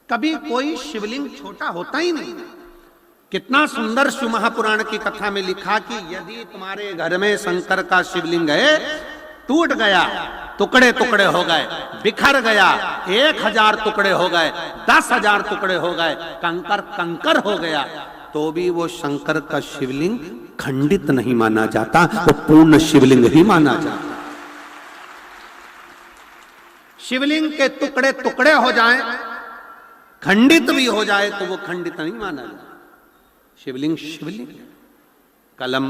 कभी कोई शिवलिंग छोटा होता ही नहीं। कितना सुंदर शिव महापुराण की कथा में लिखा कि यदि तुम्हारे घर में शंकर का शिवलिंग है, टूट गया, टुकड़े टुकड़े हो गए, बिखर गया, 1000 टुकड़े हो गए, 10,000 टुकड़े हो गए, कंकर कंकर हो गया, तो भी वो शंकर का शिवलिंग खंडित नहीं माना जाता, वो पूर्ण शिवलिंग ही माना जाता। शिवलिंग के टुकड़े टुकड़े हो जाएं, खंडित भी हो जाए, तो वो खंडित नहीं माना जाता। शिवलिंग शिवलिंग। कल हम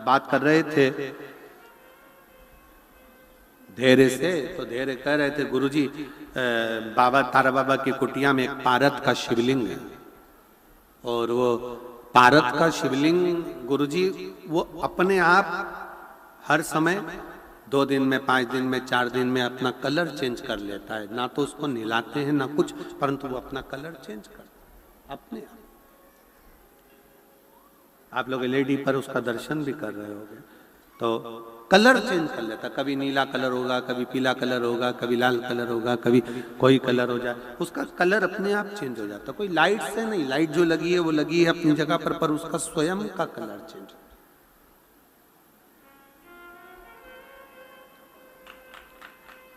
बात कर रहे थे धैर्य से, तो धैर्य कह रहे थे गुरुजी बाबा तारा बाबा की कुटिया में एक पारत का शिवलिंग है, और वो पारत का शिवलिंग गुरुजी वो अपने आप हर समय 2 दिन में, 5 दिन में, 4 दिन में अपना कलर चेंज कर लेता है। ना तो उसको नहलाते हैं ना कुछ, परंतु वो अपना कलर चेंज करता है अपने आप। आप लोग एलईडी पर उसका दर्शन भी कर रहे होंगे, तो कलर चेंज कर लेता, कभी नीला कलर होगा, कभी पीला कलर होगा, कभी लाल कलर होगा, कभी कोई कलर हो जाए, उसका कलर अपने आप चेंज हो जाता। कोई लाइट से नहीं, लाइट जो लगी है वो लगी है अपनी जगह पर उसका स्वयं का कलर चेंज।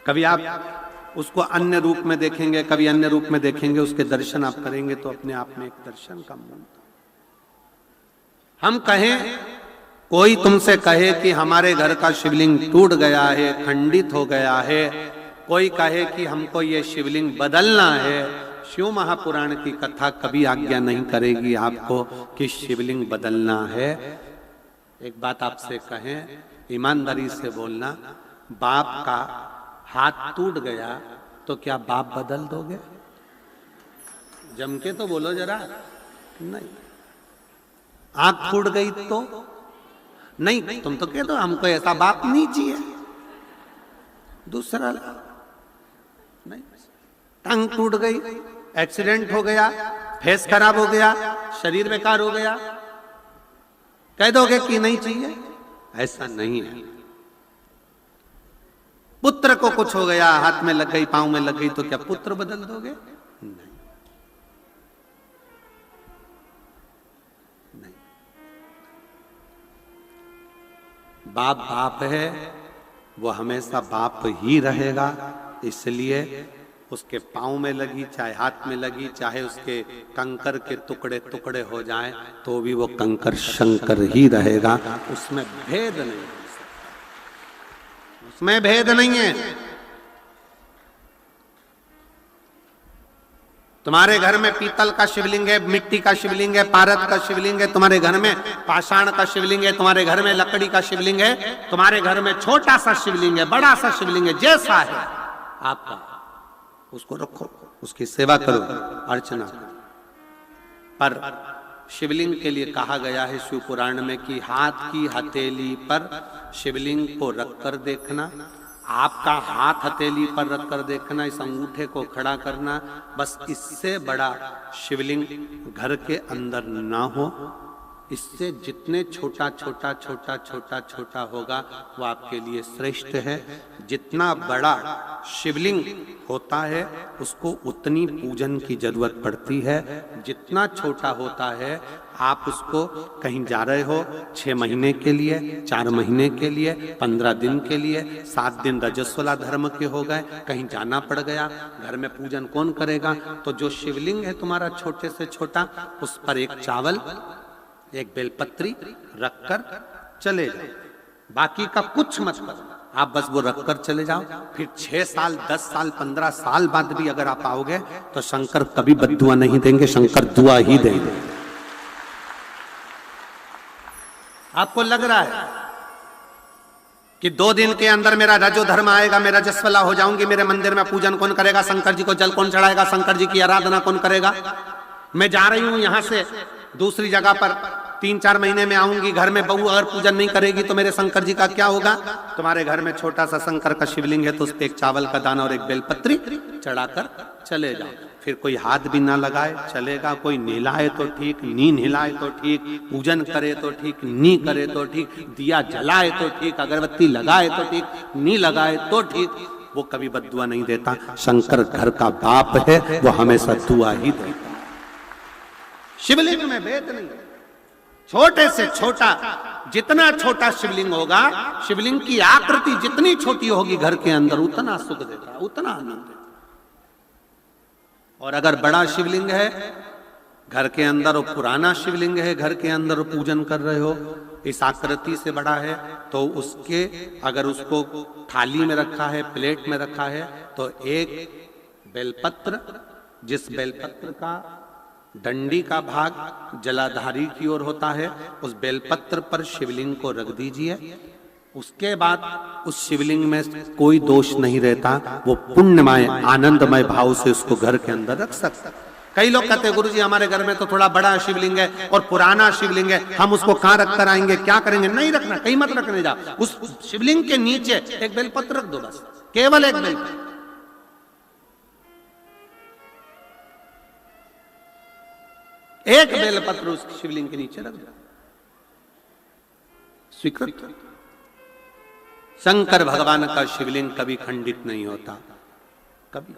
कभी आप उसको अन्य रूप में देखेंगे, कभी अन्य रूप में देखेंगे, उसके दर्शन आप करेंगे तो अपने आप में एक दर्शन का मन। हम कहें, कोई तुमसे कहे कि हमारे घर का शिवलिंग टूट गया है, खंडित हो गया है, कोई कहे कि हमको ये शिवलिंग बदलना है, शिव महापुराण की कथा कभी आज्ञा नहीं करेगी आपको कि शिवलिंग बदलना है। एक बात आपसे कहें, ईमानदारी से बोलना, बाप का हाथ टूट गया तो क्या बाप बदल दोगे? जम के तो बोलो जरा। नहीं। आंख फूट गई तो नहीं, तुम तो कह दो हमको ऐसा बाप नहीं चाहिए, दूसरा नहीं। टंग टूट गई, एक्सीडेंट हो गया, फेस खराब हो गया, शरीर बेकार हो गया, कह दोगे कि नहीं चाहिए? ऐसा नहीं है। पुत्र को कुछ हो गया, हाथ में लग गई, पांव में लग गई, तो क्या पुत्र बदल दोगे? नहीं। बाप बाप है, वो हमेशा बाप ही रहेगा। इसलिए उसके पांव में लगी, चाहे हाथ में लगी, चाहे उसके कंकर के टुकड़े टुकड़े हो जाएं, तो भी वो कंकर शंकर ही रहेगा। उसमें भेद नहीं, उसमें भेद नहीं है। तुम्हारे घर में पीतल का शिवलिंग है, मिट्टी का शिवलिंग है, पारद का शिवलिंग है, तुम्हारे घर में पाषाण का शिवलिंग है, तुम्हारे घर में लकड़ी का शिवलिंग है, तुम्हारे घर में छोटा सा शिवलिंग है, बड़ा सा शिवलिंग है, जैसा है आपका, उसको रखो, उसकी सेवा करो, अर्चना करो। पर शिवलिंग के लिए कहा गया है शिव पुराण में कि हाथ की हथेली पर शिवलिंग को रखकर देखना, आपका हाथ हथेली पर रखकर देखना, इस अंगूठे को खड़ा करना, बस इससे बड़ा शिवलिंग घर के अंदर ना हो। इससे जितने छोटा छोटा छोटा छोटा छोटा होगा वो आपके लिए श्रेष्ठ है। जितना बड़ा शिवलिंग होता है उसको उतनी पूजन की जरूरत पड़ती है। जितना छोटा होता है, आप उसको कहीं जा रहे हो 6 महीने के लिए, 4 महीने के लिए, 15 दिन के लिए, 7 दिन रजस्वला धर्म के हो गए, कहीं जाना पड़ गया, घर में पूजन कौन करेगा? तो जो शिवलिंग है तुम्हारा छोटे से छोटा, उस पर एक चावल, एक बेलपत्री रखकर चले जाओ, बाकी का कुछ मत करो, आप बस वो रखकर चले जाओ। फिर 6 साल, 10 साल, 15 साल बाद भी अगर आप आओगे तो शंकर कभी बद्दुआ नहीं देंगे, शंकर दुआ ही देंगे। आपको लग रहा है कि 2 दिन के अंदर मेरा रजो धर्म आएगा, मैं रजस्वला हो जाऊंगी, मेरे मंदिर में पूजन कौन करेगा? शंकर जी को जल कौन चढ़ाएगा? शंकर जी की आराधना कौन करेगा? मैं जा रही हूं यहां से दूसरी जगह पर, 3-4 महीने में आऊंगी, घर में बहू अगर पूजन नहीं करेगी तो मेरे शंकर जी का क्या होगा? तुम्हारे घर में छोटा सा शंकर का शिवलिंग है तो उस पर एक चावल का दाना और एक बेलपत्री चढ़ाकर चले जाओ। फिर कोई हाथ भी ना लगाए चलेगा, कोई नहलाए तो ठीक, नी नहलाए तो ठीक, पूजन करे तो ठीक, नी करे तो ठीक, दिया जलाए तो ठीक, अगरबत्ती लगाए तो ठीक, नी लगाए तो ठीक, वो कभी बद्दुआ नहीं देता। शंकर घर का बाप है, वो हमेशा दुआ ही देता। शिवलिंग में भेद नहीं, छोटे से छोटा, जितना छोटा शिवलिंग होगा, शिवलिंग की आकृति जितनी छोटी होगी घर के अंदर, उतना सुख देता, उतना आनंद देता। और अगर बड़ा शिवलिंग है घर के अंदर, और पुराना शिवलिंग है घर के अंदर पूजन कर रहे हो, इस आकृति से बड़ा है, तो उसके अगर उसको थाली में रखा है, प्लेट में रखा है, तो एक बेलपत्र, जिस बेलपत्र का डंडी का भाग जलाधारी की ओर होता है, उस बेलपत्र पर शिवलिंग को रख दीजिए। उसके बाद उस शिवलिंग में कोई दोष नहीं रहता, वो पुण्यमय आनंदमय भाव से उसको घर के अंदर रख सकता। कई लोग कहते हैं गुरुजी हमारे घर में तो थोड़ा बड़ा शिवलिंग है और पुराना शिवलिंग है, हम उसको कहां रख कर आएंगे, क्या करेंगे? नहीं रखना, कहीं मत रखने जा। उस शिवलिंग के नीचे एक बेलपत्र रख दो, बस, केवल एक बेलपत्र। एक बेलपत्र उस शिवलिंग के नीचे रख दो, स्वीकृत। शंकर भगवान का शिवलिंग कभी खंडित नहीं होता, कभी।